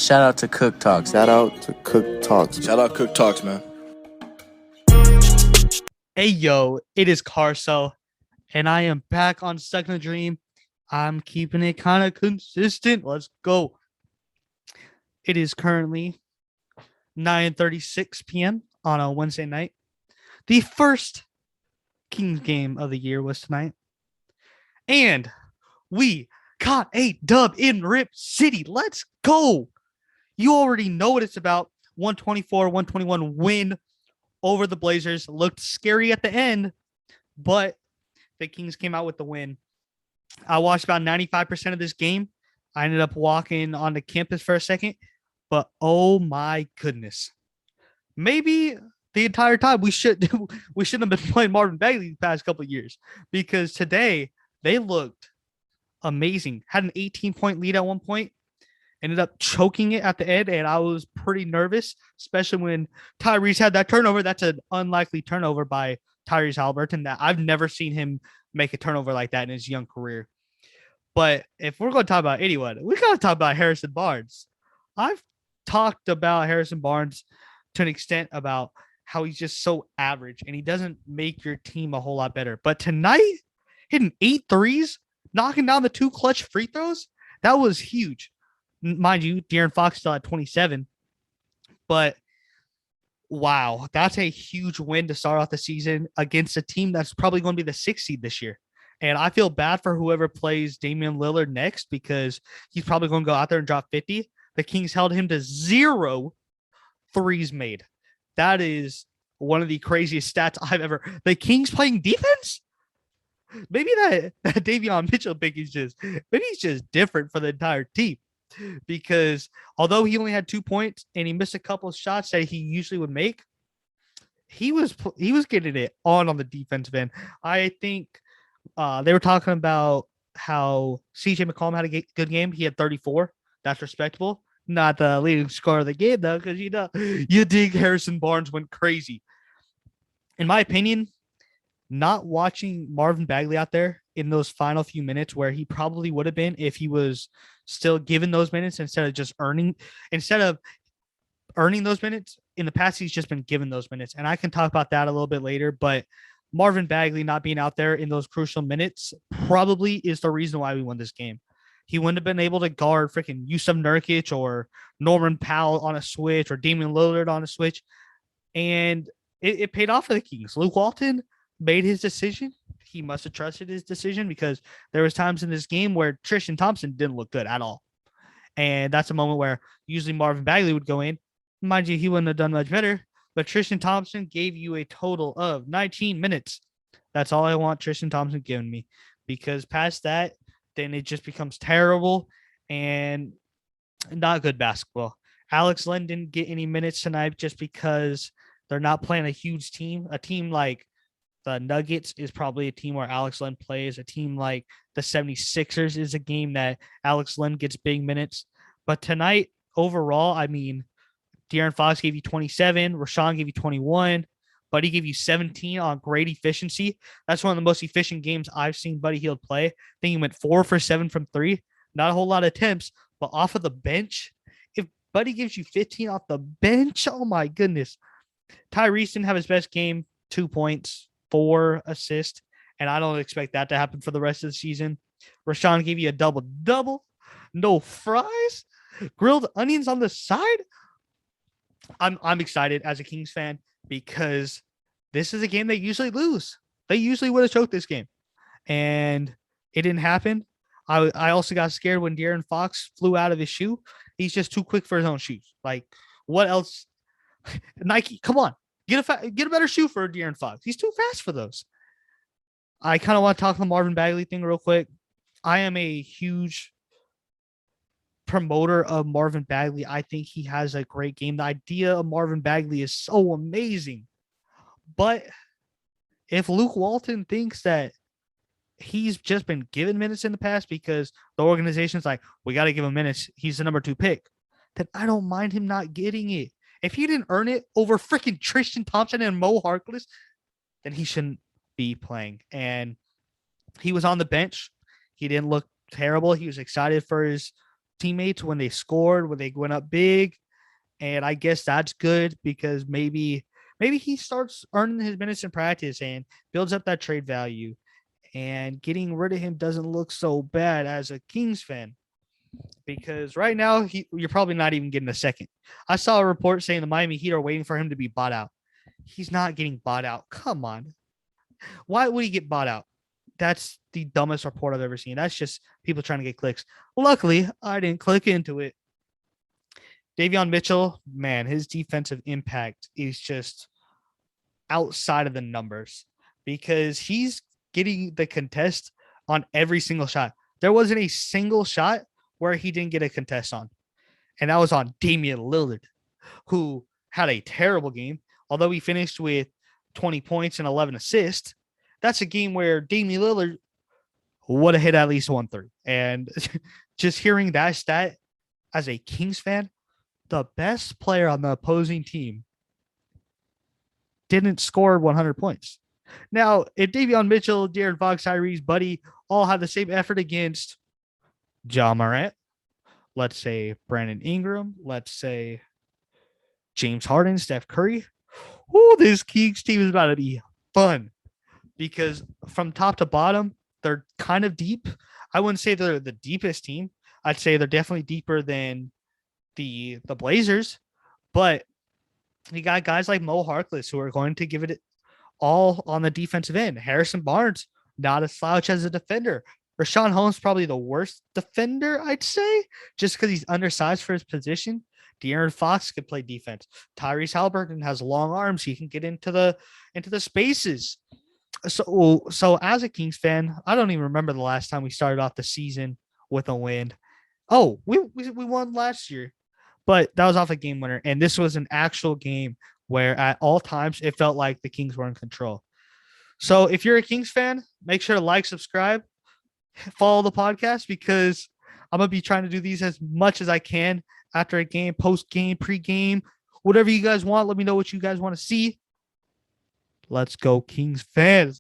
Shout out to Cook Talks. Shout out to Cook Talks. Shout out Cook Talks, man. Hey, yo, it is Carso, and I am back on Stuck in a Dream. I'm keeping it kind of consistent. Let's go. It is currently 9:36 p.m. on a Wednesday night. The first Kings game of the year was tonight. And we caught a dub in Rip City. Let's go. You already know what it's about. 124-121 win over the Blazers. Looked scary at the end, but the Kings came out with the win. I watched about 95% of this game. I ended up walking on the campus for a second, but oh my goodness. Maybe the entire time we shouldn't have been playing Marvin Bagley the past couple of years, because today they looked amazing. Had an 18-point lead at one point. Ended up choking it at the end, and I was pretty nervous, especially when Tyrese had that turnover. That's an unlikely turnover by Tyrese Haliburton that I've never seen him make a turnover like that in his young career. But if we're going to talk about anyone, we got to talk about Harrison Barnes. I've talked about Harrison Barnes to an extent about how he's just so average, and he doesn't make your team a whole lot better. But tonight, hitting 8 threes, knocking down the 2 clutch free throws, that was huge. Mind you, De'Aaron Fox still at 27, but wow, that's a huge win to start off the season against a team that's probably going to be the 6th seed this year. And I feel bad for whoever plays Damian Lillard next, because he's probably going to go out there and drop 50. The Kings held him to 0 threes made. That is one of the craziest stats I've ever. The Kings playing defense? Maybe that Davion Mitchell pick is maybe he's just different for the entire team. Because although he only had 2 points and he missed a couple of shots that he usually would make, he was getting it on the defensive end. I think they were talking about how CJ McCollum had a good game. He had 34. That's respectable. Not the leading scorer of the game, though, because you think Harrison Barnes went crazy. In my opinion, not watching Marvin Bagley out there in those final few minutes where he probably would have been if he was still given those minutes instead of earning those minutes. In the past, he's just been given those minutes. And I can talk about that a little bit later, but Marvin Bagley not being out there in those crucial minutes probably is the reason why we won this game. He wouldn't have been able to guard freaking Yusuf Nurkic or Norman Powell on a switch or Damian Lillard on a switch. And it paid off for the Kings. Luke Walton made his decision. He must have trusted his decision, because there was times in this game where Tristan Thompson didn't look good at all. And that's a moment where usually Marvin Bagley would go in. Mind you, he wouldn't have done much better, but Tristan Thompson gave you a total of 19 minutes. That's all I want Tristan Thompson giving me, because past that, then it just becomes terrible and not good basketball. Alex Len didn't get any minutes tonight just because they're not playing a huge team. A team like the Nuggets is probably a team where Alex Len plays. A team like the 76ers is a game that Alex Len gets big minutes. But tonight, overall, I mean, De'Aaron Fox gave you 27. Rashawn gave you 21. Buddy gave you 17 on great efficiency. That's one of the most efficient games I've seen Buddy Hield play. I think he went 4 for 7 from 3. Not a whole lot of attempts, but off of the bench, if Buddy gives you 15 off the bench, oh my goodness. Tyrese didn't have his best game, 2 points, 4 assists, and I don't expect that to happen for the rest of the season. Rashawn gave you a double-double, no fries, grilled onions on the side. I'm excited as a Kings fan, because this is a game they usually lose. They usually would have choked this game, and it didn't happen. I also got scared when De'Aaron Fox flew out of his shoe. He's just too quick for his own shoes. Like, what else? Nike, come on. Get a better shoe for De'Aaron Fox. He's too fast for those. I kind of want to talk the Marvin Bagley thing real quick. I am a huge promoter of Marvin Bagley. I think he has a great game. The idea of Marvin Bagley is so amazing. But if Luke Walton thinks that he's just been given minutes in the past because the organization's like, we got to give him minutes, he's the number 2 pick, then I don't mind him not getting it. If he didn't earn it over freaking Tristan Thompson and Mo Harkless, then he shouldn't be playing. And he was on the bench. He didn't look terrible. He was excited for his teammates when they scored, when they went up big. And I guess that's good because maybe he starts earning his minutes in practice and builds up that trade value. And getting rid of him doesn't look so bad as a Kings fan because right now you're probably not even getting a second. I saw a report saying the Miami Heat are waiting for him to be bought out. He's not getting bought out. Come on. Why would he get bought out? That's the dumbest report I've ever seen. That's just people trying to get clicks. Luckily, I didn't click into it. Davion Mitchell, man, his defensive impact is just outside of the numbers because he's getting the contest on every single shot. There wasn't a single shot where he didn't get a contest on. And that was on Damian Lillard, who had a terrible game. Although he finished with 20 points and 11 assists, that's a game where Damian Lillard would have hit at least 1 3. And just hearing that stat as a Kings fan, the best player on the opposing team didn't score 100 points. Now, if Davion Mitchell, De'Aaron Fox, Tyrese, Buddy all had the same effort against Ja Morant, let's say Brandon Ingram, let's say James Harden, Steph Curry, this Kings team is about to be fun because from top to bottom, they're kind of deep. I wouldn't say they're the deepest team. I'd say they're definitely deeper than the Blazers, but you got guys like Mo Harkless who are going to give it all on the defensive end. Harrison Barnes, not a slouch as a defender. Rashawn Holmes, probably the worst defender, I'd say, just because he's undersized for his position. De'Aaron Fox could play defense. Tyrese Halliburton has long arms. He can get into the spaces. So as a Kings fan, I don't even remember the last time we started off the season with a win. Oh, we won last year, but that was off a game winner. And this was an actual game where at all times it felt like the Kings were in control. So if you're a Kings fan, make sure to like, subscribe, follow the podcast because I'm going to be trying to do these as much as I can after a game, post game, pre game, whatever you guys want. Let me know what you guys want to see. Let's go, Kings fans.